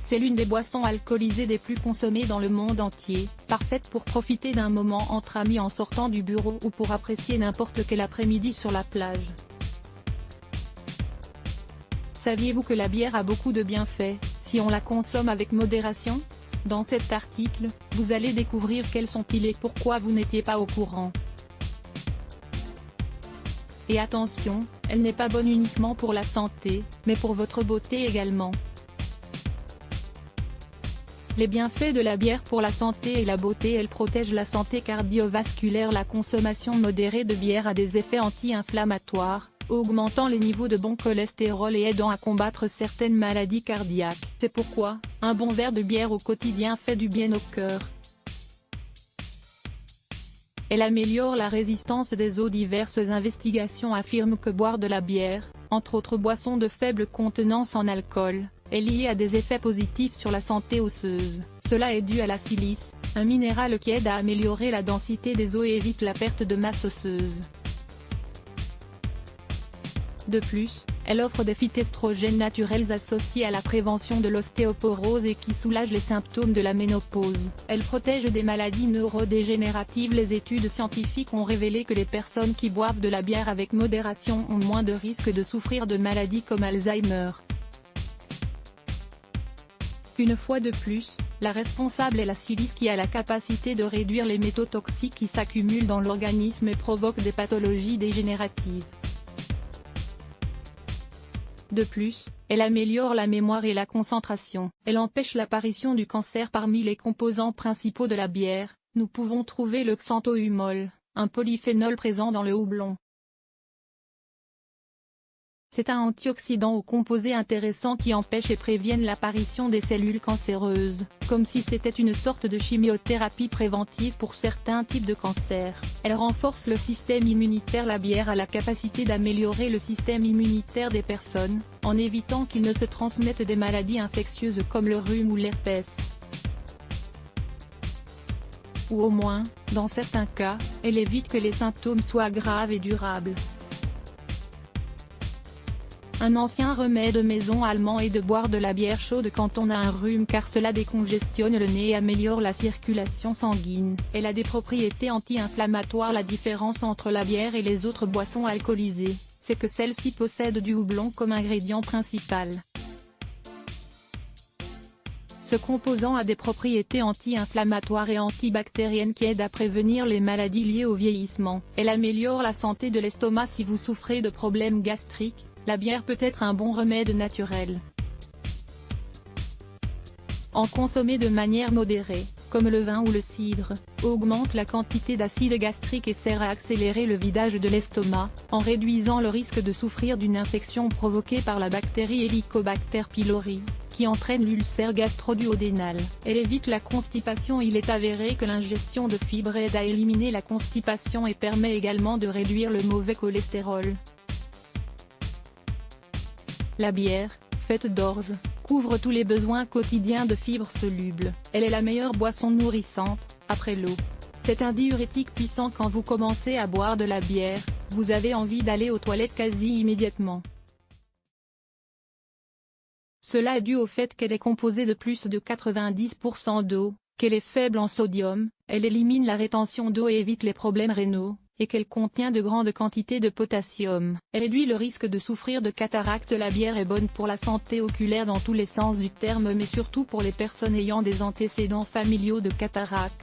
C'est l'une des boissons alcoolisées les plus consommées dans le monde entier, parfaite pour profiter d'un moment entre amis en sortant du bureau ou pour apprécier n'importe quel après-midi sur la plage. Saviez-vous que la bière a beaucoup de bienfaits, si on la consomme avec modération? Dans cet article, vous allez découvrir quels sont-ils et pourquoi vous n'étiez pas au courant. Et attention, elle n'est pas bonne uniquement pour la santé, mais pour votre beauté également. Les bienfaits de la bière pour la santé et la beauté. Elle protège la santé cardiovasculaire. La consommation modérée de bière a des effets anti-inflammatoires, augmentant les niveaux de bon cholestérol et aidant à combattre certaines maladies cardiaques. C'est pourquoi, un bon verre de bière au quotidien fait du bien au cœur. Elle améliore la résistance des eaux. Diverses investigations affirment que boire de la bière, entre autres boissons de faible contenance en alcool, est lié à des effets positifs sur la santé osseuse. Cela est dû à la silice, un minéral qui aide à améliorer la densité des os et évite la perte de masse osseuse. De plus, elle offre des phytoestrogènes naturels associés à la prévention de l'ostéoporose et qui soulagent les symptômes de la ménopause. Elle protège des maladies neurodégénératives. Les études scientifiques ont révélé que les personnes qui boivent de la bière avec modération ont moins de risques de souffrir de maladies comme Alzheimer. Une fois de plus, la responsable est la silice qui a la capacité de réduire les métaux toxiques qui s'accumulent dans l'organisme et provoquent des pathologies dégénératives. De plus, elle améliore la mémoire et la concentration. Elle empêche l'apparition du cancer. Parmi les composants principaux de la bière, nous pouvons trouver le xanthohumol, un polyphénol présent dans le houblon. C'est un antioxydant aux composés intéressants qui empêchent et préviennent l'apparition des cellules cancéreuses, comme si c'était une sorte de chimiothérapie préventive pour certains types de cancers. Elle renforce le système immunitaire. La bière a la capacité d'améliorer le système immunitaire des personnes, en évitant qu'il ne se transmette des maladies infectieuses comme le rhume ou l'herpès. Ou au moins, dans certains cas, elle évite que les symptômes soient graves et durables. Un ancien remède maison allemand est de boire de la bière chaude quand on a un rhume car cela décongestionne le nez et améliore la circulation sanguine. Elle a des propriétés anti-inflammatoires. La différence entre la bière et les autres boissons alcoolisées, c'est que celle-ci possède du houblon comme ingrédient principal. Ce composant a des propriétés anti-inflammatoires et antibactériennes qui aident à prévenir les maladies liées au vieillissement. Elle améliore la santé de l'estomac. Si vous souffrez de problèmes gastriques, la bière peut être un bon remède naturel. En consommer de manière modérée, comme le vin ou le cidre, augmente la quantité d'acide gastrique et sert à accélérer le vidage de l'estomac, en réduisant le risque de souffrir d'une infection provoquée par la bactérie Helicobacter pylori, qui entraîne l'ulcère gastro-duodénal. Elle évite la constipation. Il est avéré que l'ingestion de fibres aide à éliminer la constipation et permet également de réduire le mauvais cholestérol. La bière, faite d'orge, couvre tous les besoins quotidiens de fibres solubles. Elle est la meilleure boisson nourrissante, après l'eau. C'est un diurétique puissant. Quand vous commencez à boire de la bière, vous avez envie d'aller aux toilettes quasi immédiatement. Cela est dû au fait qu'elle est composée de plus de 90% d'eau, qu'elle est faible en sodium, elle élimine la rétention d'eau et évite les problèmes rénaux, et qu'elle contient de grandes quantités de potassium. Elle réduit le risque de souffrir de cataracte. La bière est bonne pour la santé oculaire dans tous les sens du terme, mais surtout pour les personnes ayant des antécédents familiaux de cataracte.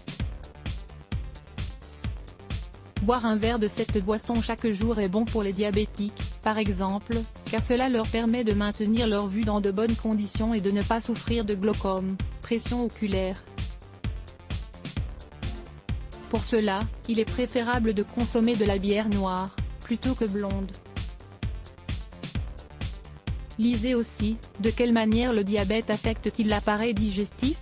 Boire un verre de cette boisson chaque jour est bon pour les diabétiques, par exemple, car cela leur permet de maintenir leur vue dans de bonnes conditions et de ne pas souffrir de glaucome, pression oculaire. Pour cela, il est préférable de consommer de la bière noire, plutôt que blonde. Lisez aussi, de quelle manière le diabète affecte-t-il l'appareil digestif?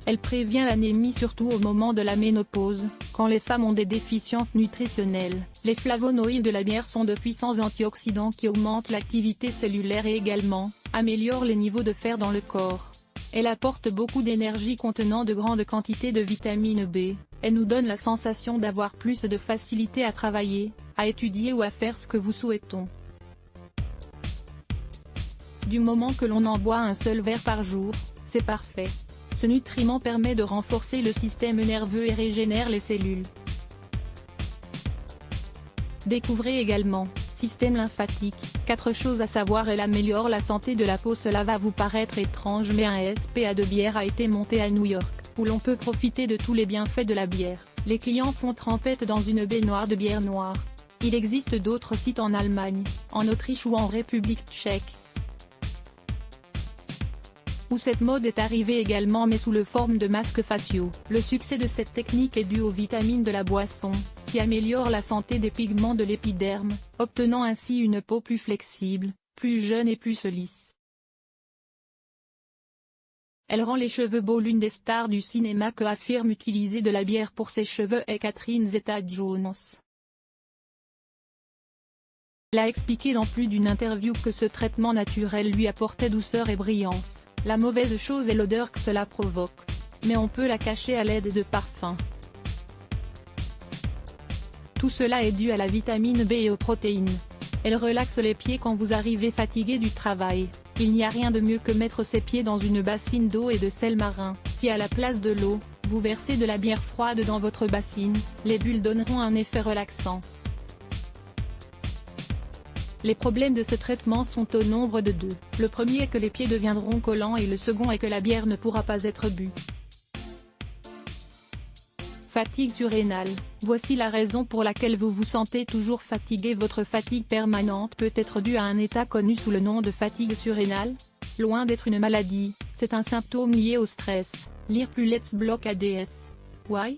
Elle prévient l'anémie surtout au moment de la ménopause, quand les femmes ont des déficiences nutritionnelles. Les flavonoïdes de la bière sont de puissants antioxydants qui augmentent l'activité cellulaire et également, améliorent les niveaux de fer dans le corps. Elle apporte beaucoup d'énergie contenant de grandes quantités de vitamine B. Elle nous donne la sensation d'avoir plus de facilité à travailler, à étudier ou à faire ce que vous souhaitons. Du moment que l'on en boit un seul verre par jour, C'est parfait. Ce nutriment permet de renforcer le système nerveux et régénère les cellules. Découvrez également, système lymphatique, 4 choses à savoir. Elle améliore la santé de la peau. Cela va vous paraître étrange, mais un SPA de bière a été monté à New York, où l'on peut profiter de tous les bienfaits de la bière. Les clients font trempette dans une baignoire de bière noire. Il existe d'autres sites en Allemagne, en Autriche ou en République tchèque, où cette mode est arrivée également, mais sous le forme de masques faciaux. Le succès de cette technique est dû aux vitamines de la boisson, qui améliorent la santé des pigments de l'épiderme, obtenant ainsi une peau plus flexible, plus jeune et plus lisse. Elle rend les cheveux beaux. L'une des stars du cinéma que affirme utiliser de la bière pour ses cheveux est Catherine Zeta-Jones. Elle a expliqué dans plus d'une interview que ce traitement naturel lui apportait douceur et brillance. La mauvaise chose est l'odeur que cela provoque, mais on peut la cacher à l'aide de parfums. Tout cela est dû à la vitamine B et aux protéines. Elle relaxe les pieds quand vous arrivez fatigué du travail. Il n'y a rien de mieux que mettre ses pieds dans une bassine d'eau et de sel marin. Si à la place de l'eau, vous versez de la bière froide dans votre bassine, les bulles donneront un effet relaxant. Les problèmes de ce traitement sont au nombre de 2. Le premier est que les pieds deviendront collants et le second est que la bière ne pourra pas être bue. Fatigue surrénale. Voici la raison pour laquelle vous vous sentez toujours fatigué. Votre fatigue permanente peut être due à un état connu sous le nom de fatigue surrénale. Loin d'être une maladie, c'est un symptôme lié au stress. Lire plus Let's Block ADS. Why?